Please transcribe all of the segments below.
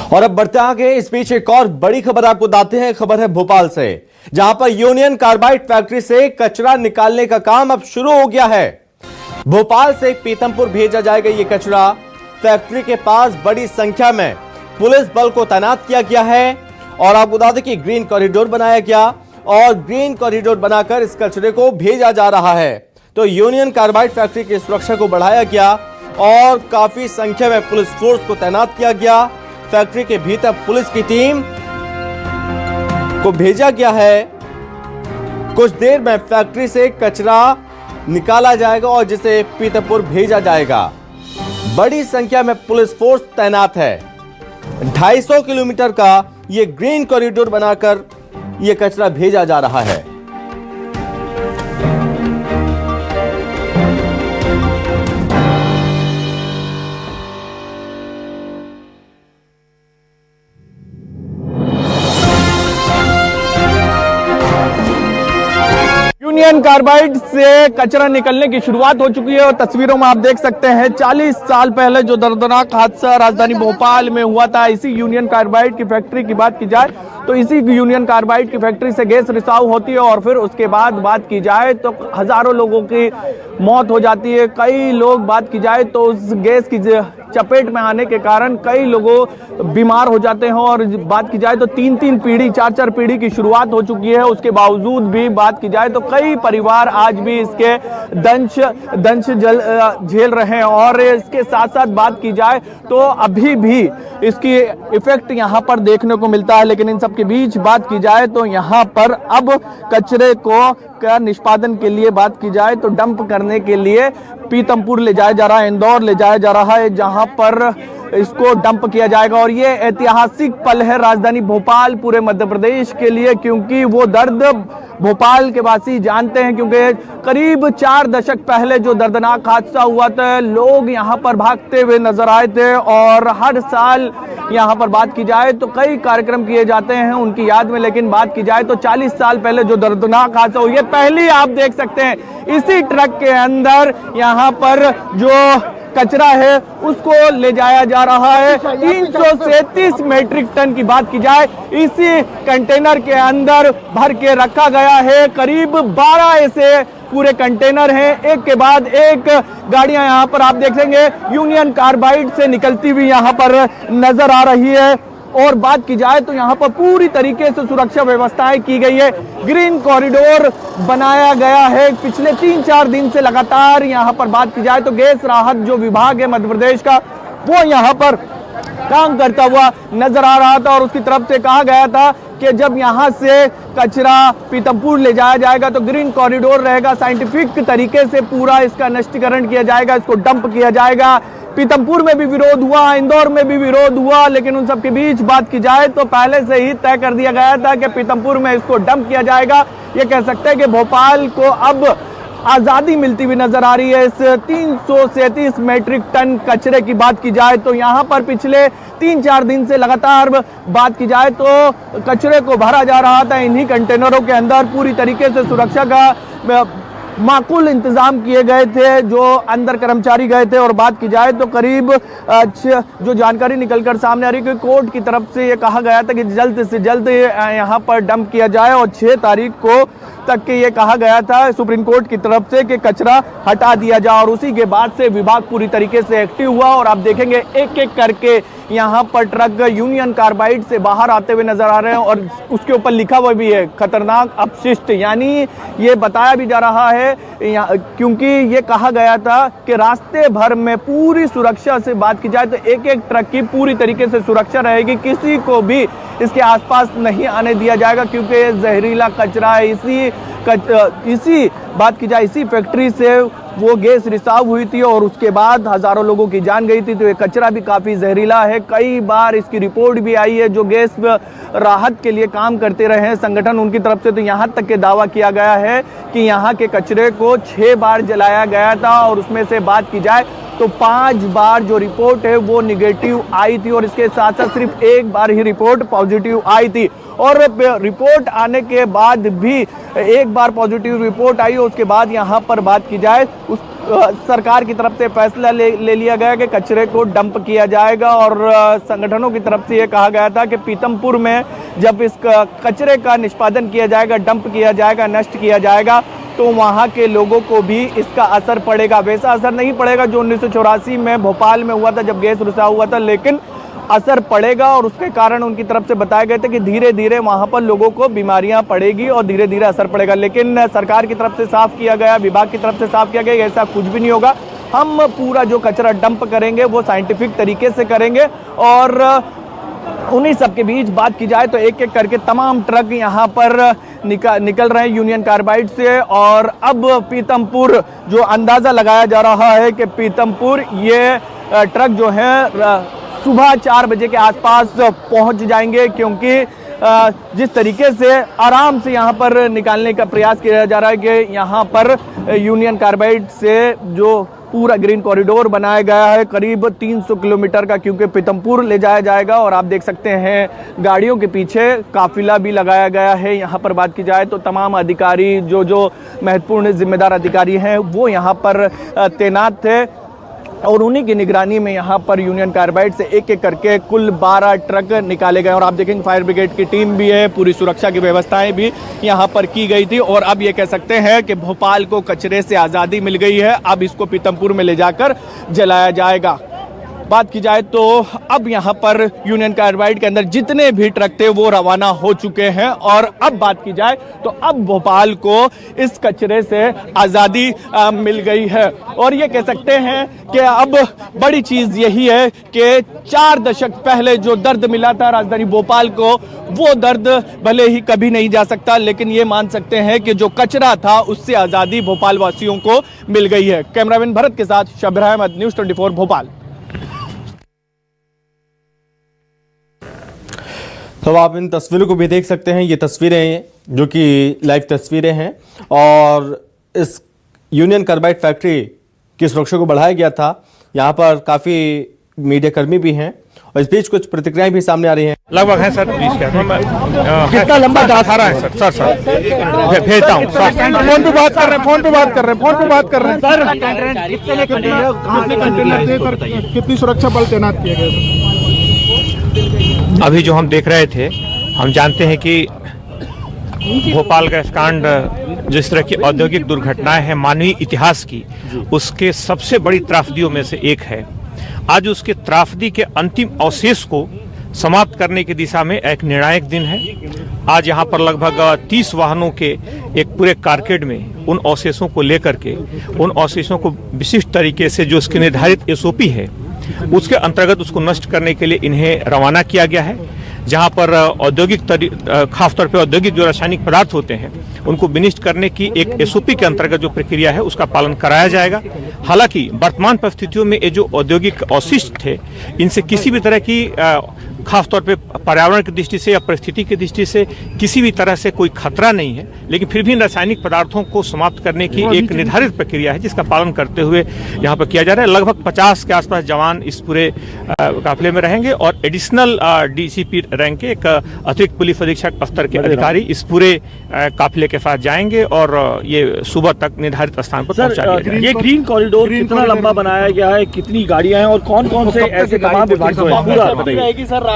और अब बढ़ते आगे, इस बीच एक और बड़ी खबर आपको बताते हैं। खबर है भोपाल से, जहां पर यूनियन कार्बाइड फैक्ट्री से कचरा निकालने का काम अब शुरू हो गया है। भोपाल से पीतमपुर भेजा जाएगा ये कचरा। फैक्ट्री के पास बड़ी संख्या में पुलिस बल को तैनात किया गया है और आपको बता दें कि ग्रीन कॉरिडोर बनाया गया और ग्रीन कॉरिडोर बनाकर इस कचरे को भेजा जा रहा है। तो यूनियन कार्बाइड फैक्ट्री की सुरक्षा को बढ़ाया गया और काफी संख्या में पुलिस फोर्स को तैनात किया गया। फैक्ट्री के भीतर पुलिस की टीम को भेजा गया है। कुछ देर में फैक्ट्री से कचरा निकाला जाएगा और जिसे पीतमपुर भेजा जाएगा। बड़ी संख्या में पुलिस फोर्स तैनात है। 250 किलोमीटर का ये ग्रीन कॉरिडोर बनाकर ये कचरा भेजा जा रहा है। यूनियन कार्बाइड से कचरा निकलने की शुरुआत हो चुकी है और तस्वीरों में आप देख सकते हैं 40 साल पहले जो दर्दनाक हादसा राजधानी भोपाल में हुआ था, इसी यूनियन कार्बाइड की फैक्ट्री की बात की जाए तो इसी यूनियन कार्बाइड की फैक्ट्री से गैस रिसाव होती है और फिर उसके बाद बात की जाए तो हजारों लोगों की मौत हो जाती है। कई लोग बात की जाए तो उस गैस की चपेट में आने के कारण कई लोगों बीमार हो जाते हैं और बात की जाए तो 3-3 पीढ़ी 4-4 पीढ़ी की शुरुआत हो चुकी है। उसके बावजूद भी बात की जाए तो कई परिवार आज भी इसके दंश झेल रहे हैं और इसके साथ साथ बात की जाए तो अभी भी इसकी इफेक्ट यहाँ पर देखने को मिलता है। लेकिन इन सब के बीच बात की जाए तो यहाँ पर अब कचरे को का निष्पादन के लिए बात की जाए तो डंप करने के लिए पीतमपुर ले जाया जा रहा है, इंदौर ले जाया जा रहा है, जहां पर इसको डंप किया जाएगा। और ये ऐतिहासिक पल है राजधानी भोपाल, पूरे मध्य प्रदेश के लिए, क्योंकि वो दर्द भोपाल के वासी जानते हैं। क्योंकि करीब 4 दशक पहले जो दर्दनाक हादसा हुआ था, लोग यहाँ पर भागते हुए नजर आए थे और हर साल यहाँ पर बात की जाए तो कई कार्यक्रम किए जाते हैं उनकी याद में। लेकिन बात की जाए तो 40 साल पहले जो दर्दनाक हादसा हुआ, ये पहली आप देख सकते हैं इसी ट्रक के अंदर यहाँ पर जो कचरा है उसको ले जाया जा रहा है। 337 मीट्रिक टन की बात की जाए इसी कंटेनर के अंदर भर के रखा गया है। करीब 12 ऐसे पूरे कंटेनर हैं, एक के बाद एक गाड़ियां यहाँ पर आप देखेंगे यूनियन कार्बाइड से निकलती हुई यहाँ पर नजर आ रही है। और बात की जाए तो यहाँ पर पूरी तरीके से सुरक्षा व्यवस्थाएं की गई है। ग्रीन कॉरिडोर बनाया गया है। पिछले 3-4 दिन से लगातार यहाँ पर बात की जाए तो गैस राहत जो विभाग है मध्य प्रदेश का, वो यहाँ पर काम करता हुआ नजर आ रहा था और उसकी तरफ से कहा गया था कि जब यहाँ से कचरा पीतमपुर ले जाया जाएगा तो ग्रीन कॉरिडोर रहेगा, साइंटिफिक तरीके से पूरा इसका नष्टीकरण किया जाएगा, इसको डंप किया जाएगा। पीतमपुर में भी विरोध हुआ, इंदौर में भी विरोध हुआ, लेकिन उन सब के बीच बात की जाए तो पहले से ही तय कर दिया गया था कि पीतमपुर में इसको डंप किया जाएगा। ये कह सकते हैं कि भोपाल को अब आजादी मिलती हुई नजर आ रही है। इस 337 मीट्रिक टन कचरे की बात की जाए तो यहाँ पर पिछले 3-4 दिन से लगातार बात की जाए तो कचरे को भरा जा रहा था इन्हीं कंटेनरों के अंदर। पूरी तरीके से सुरक्षा का माकूल इंतजाम किए गए थे, जो अंदर कर्मचारी गए थे। और बात की जाए तो करीब जो जानकारी निकलकर सामने आ रही है, कोर्ट की तरफ से ये कहा गया था कि जल्द से जल्द यहाँ पर डंप किया जाए और 6 तारीख को तक के ये कहा गया था सुप्रीम कोर्ट की तरफ से कि कचरा हटा दिया जाए। और उसी के बाद से विभाग पूरी तरीके से एक्टिव हुआ और आप देखेंगे एक एक करके यहाँ पर ट्रक यूनियन कार्बाइड से बाहर आते हुए नजर आ रहे हैं और उसके ऊपर लिखा हुआ भी है खतरनाक अपशिष्ट। यानी ये बताया भी जा रहा है क्योंकि ये कहा गया था कि रास्ते भर में पूरी सुरक्षा से बात की जाए तो एक एक ट्रक की पूरी तरीके से सुरक्षा रहेगी, किसी को भी इसके आसपास नहीं आने दिया जाएगा क्योंकि ये जहरीला कचरा है। इसी बात की जाए इसी फैक्ट्री से वो गैस रिसाव हुई थी और उसके बाद हजारों लोगों की जान गई थी। तो ये कचरा भी काफी जहरीला है। कई बार इसकी रिपोर्ट भी आई है, जो गैस राहत के लिए काम करते रहे हैं संगठन, उनकी तरफ से तो यहाँ तक के दावा किया गया है कि यहाँ के कचरे को 6 बार जलाया गया था और उसमें से बात की जाए तो 5 बार जो रिपोर्ट है वो निगेटिव आई थी और इसके साथ साथ सिर्फ 1 बार ही रिपोर्ट पॉजिटिव आई थी। और रिपोर्ट आने के बाद भी एक बार पॉजिटिव रिपोर्ट आई, उसके बाद यहाँ पर बात की जाए उस सरकार की तरफ से फैसला ले लिया गया कि कचरे को डंप किया जाएगा। और संगठनों की तरफ से ये कहा गया था कि पीतमपुर में जब इस कचरे का निष्पादन किया जाएगा, डंप किया जाएगा, नष्ट किया जाएगा, तो वहाँ के लोगों को भी इसका असर पड़ेगा। वैसा असर नहीं पड़ेगा जो 1984 में भोपाल में हुआ था जब गैस रिसाव हुआ था, लेकिन असर पड़ेगा। और उसके कारण उनकी तरफ से बताया गया था कि धीरे धीरे वहाँ पर लोगों को बीमारियां पड़ेगी और धीरे धीरे असर पड़ेगा। लेकिन सरकार की तरफ से साफ किया गया, विभाग की तरफ से साफ किया गया, ऐसा कुछ भी नहीं होगा। हम पूरा जो कचरा डंप करेंगे वो साइंटिफिक तरीके से करेंगे। और उन्हीं सब के बीच बात की जाए तो एक एक करके तमाम ट्रक यहाँ पर निकल रहे हैं यूनियन कार्बाइड से। और अब पीतमपुर जो अंदाज़ा लगाया जा रहा है कि पीतमपुर ये ट्रक जो है सुबह 4 बजे के आसपास पहुंच जाएंगे, क्योंकि जिस तरीके से आराम से यहाँ पर निकालने का प्रयास किया जा रहा है कि यहाँ पर यूनियन कार्बाइड से जो पूरा ग्रीन कॉरिडोर बनाया गया है करीब 300 किलोमीटर का, क्योंकि पीतमपुर ले जाया जाएगा। और आप देख सकते हैं गाड़ियों के पीछे काफिला भी लगाया गया है। यहाँ पर बात की जाए तो तमाम अधिकारी जो महत्वपूर्ण जिम्मेदार अधिकारी हैं वो यहाँ पर तैनात थे और उन्हीं की निगरानी में यहाँ पर यूनियन कार्बाइड से एक एक करके कुल 12 ट्रक निकाले गए। और आप देखेंगे फायर ब्रिगेड की टीम भी है, पूरी सुरक्षा की व्यवस्थाएं भी यहाँ पर की गई थी। और अब ये कह सकते हैं कि भोपाल को कचरे से आज़ादी मिल गई है। अब इसको पीतमपुर में ले जाकर जलाया जाएगा। बात की जाए तो अब यहाँ पर यूनियन कार्बाइड के अंदर जितने भी ट्रक थे वो रवाना हो चुके हैं। और अब बात की जाए तो अब भोपाल को इस कचरे से आज़ादी मिल गई है। और ये कह सकते हैं कि अब बड़ी चीज़ यही है कि 4 दशक पहले जो दर्द मिला था राजधानी भोपाल को, वो दर्द भले ही कभी नहीं जा सकता, लेकिन ये मान सकते हैं कि जो कचरा था उससे आज़ादी भोपाल वासियों को मिल गई है। कैमरामैन भरत के साथ शब्बीर अहमद, न्यूज़ 24 भोपाल। तो आप इन तस्वीरों को भी देख सकते हैं, ये तस्वीरें जो कि लाइव तस्वीरें हैं। और इस यूनियन कार्बाइड फैक्ट्री की सुरक्षा को बढ़ाया गया था। यहाँ पर काफ़ी मीडिया कर्मी भी हैं और इस बीच कुछ प्रतिक्रियाएं भी सामने आ रही हैं। लगभग है सर 20 का। कितना लंबा दास आ रहा है सर भेजता हूँ। फोन पे बात कर रहे हैं सर। कितनी सुरक्षा बल तैनात किए गए? अभी जो हम देख रहे थे, हम जानते हैं कि भोपाल गैस कांड जिस तरह की औद्योगिक दुर्घटनाएं हैं मानवीय इतिहास की, उसके सबसे बड़ी त्रासदियों में से एक है। आज उसके त्रासदी के अंतिम अवशेष को समाप्त करने की दिशा में एक निर्णायक दिन है। आज यहाँ पर लगभग 30 वाहनों के एक पूरे कारकेड में उन अवशेषों को लेकर के, उन अवशेषों को विशिष्ट तरीके से जो उसकी निर्धारित एसओपी है उसके अंतर्गत उसको नष्ट करने के लिए इन्हें रवाना किया गया है। जहां पर औद्योगिक खासतौर पर औद्योगिक जो रासायनिक पदार्थ होते हैं उनको विनिष्ट करने की एक एसओपी के अंतर्गत जो प्रक्रिया है उसका पालन कराया जाएगा। हालांकि वर्तमान परिस्थितियों में ये जो औद्योगिक अवशिष्ट थे, इनसे किसी भी तरह की खासतौर पे पर्यावरण की दृष्टि से या परिस्थिति की दृष्टि से किसी भी तरह से कोई खतरा नहीं है, लेकिन फिर भी रासायनिक पदार्थों को समाप्त करने की एक निर्धारित प्रक्रिया है जिसका पालन करते हुए यहाँ पर किया जा रहा है। लगभग 50 के आसपास जवान इस पूरे काफिले में रहेंगे और एडिशनल डीसीपी रैंक के एक अतिरिक्त पुलिस अधीक्षक स्तर के अधिकारी इस पूरे काफिले के साथ जाएंगे और ये सुबह तक निर्धारित स्थान पर पहुंचा दिया जाएगा। ये ग्रीन कॉरिडोर कितना लंबा बनाया गया है, कितनी गाड़ियां हैं और कौन कौन से ऐसे तमाम विभाग पूरा बताइए।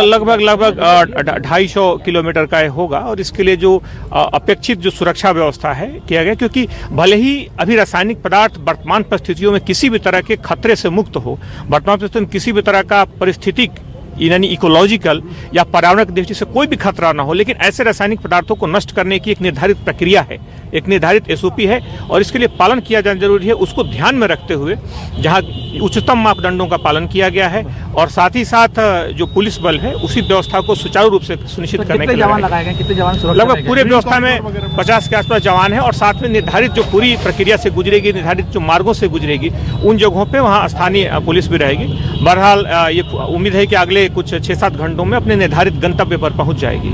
लगभग 250 किलोमीटर का होगा और इसके लिए जो अपेक्षित जो सुरक्षा व्यवस्था है किया गया, क्योंकि भले ही अभी रासायनिक पदार्थ वर्तमान परिस्थितियों में किसी भी तरह के खतरे से मुक्त हो, वर्तमान परिस्थितियों में किसी भी तरह का परिस्थितिक यानी इकोलॉजिकल या पर्यावरण की दृष्टि से कोई भी खतरा ना हो, लेकिन ऐसे रासायनिक पदार्थों को नष्ट करने की एक निर्धारित प्रक्रिया है, एक निर्धारित एसओपी है और इसके लिए पालन किया जाना जरूरी है। उसको ध्यान में रखते हुए जहां उच्चतम मापदंडों का पालन किया गया है और साथ ही साथ जो पुलिस बल है उसी व्यवस्था को सुचारू रूप से सुनिश्चित करने के लिए लगभग पूरे व्यवस्था में 50 के आसपास जवान है और साथ में निर्धारित जो पूरी प्रक्रिया से गुजरेगी, निर्धारित जो मार्गों से गुजरेगी उन जगहों पे वहाँ स्थानीय पुलिस भी रहेगी। बहरहाल ये उम्मीद है कि अगले कुछ 6-7 घंटों में अपने निर्धारित गंतव्य पर पहुंच जाएगी।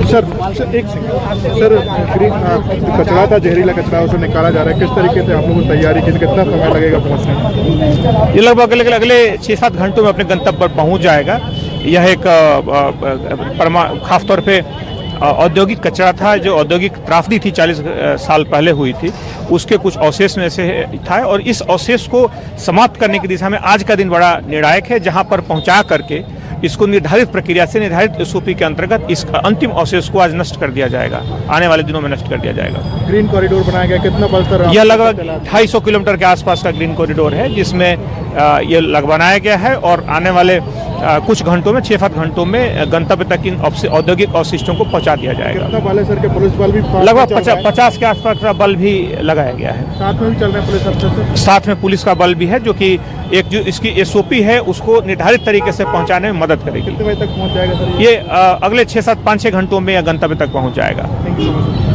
सर कचरा था, जहरीला कचरा, उसे निकाला जा रहा है, किस तरीके से आप लोगों ने तैयारी की, कितना समय लगेगा पहुंचने में? ये लगभग अगले 6-7 घंटों में अपने गंतव्य पर पहुंच जाएगा। यह एक खासतौर पे औद्योगिक कचरा था, जो औद्योगिक त्रासदी थी 40 साल पहले हुई थी, उसके कुछ अवशेष में से था। और इस अवशेष को समाप्त करने की दिशा में आज का दिन बड़ा निर्णायक है, जहां पर पहुंचा करके इसको निर्धारित प्रक्रिया से, निर्धारित एसओपी के अंतर्गत इस अंतिम अवशेष को आज नष्ट कर दिया जाएगा, आने वाले दिनों में नष्ट कर दिया जाएगा। ग्रीन कॉरिडोर बनाया गया, कितना बल तक? यह लगभग 250 किलोमीटर के आसपास का ग्रीन कॉरिडोर है, जिसमें ये बनाया गया है और आने वाले कुछ घंटों में, 6-7 घंटों में गंतव्य तक इन औद्योगिक अवशिष्टों को पहुंचा दिया जाएगा। कितना बल है सर के? पुलिस बल भी लगभग 50 के आसपास का बल भी लगाया गया है। साथ में भी चल रहे हैं पुलिस अफसर से? साथ में पुलिस का बल भी है, जो कि एक जो इसकी एसओपी है उसको निर्धारित तरीके से पहुंचाने में मदद करेगी। कितने बजे तक पहुंच जाएगा सर ये अगले 5-6 घंटों में या गंतव्य तक पहुंच जाएगा। Thank you so much.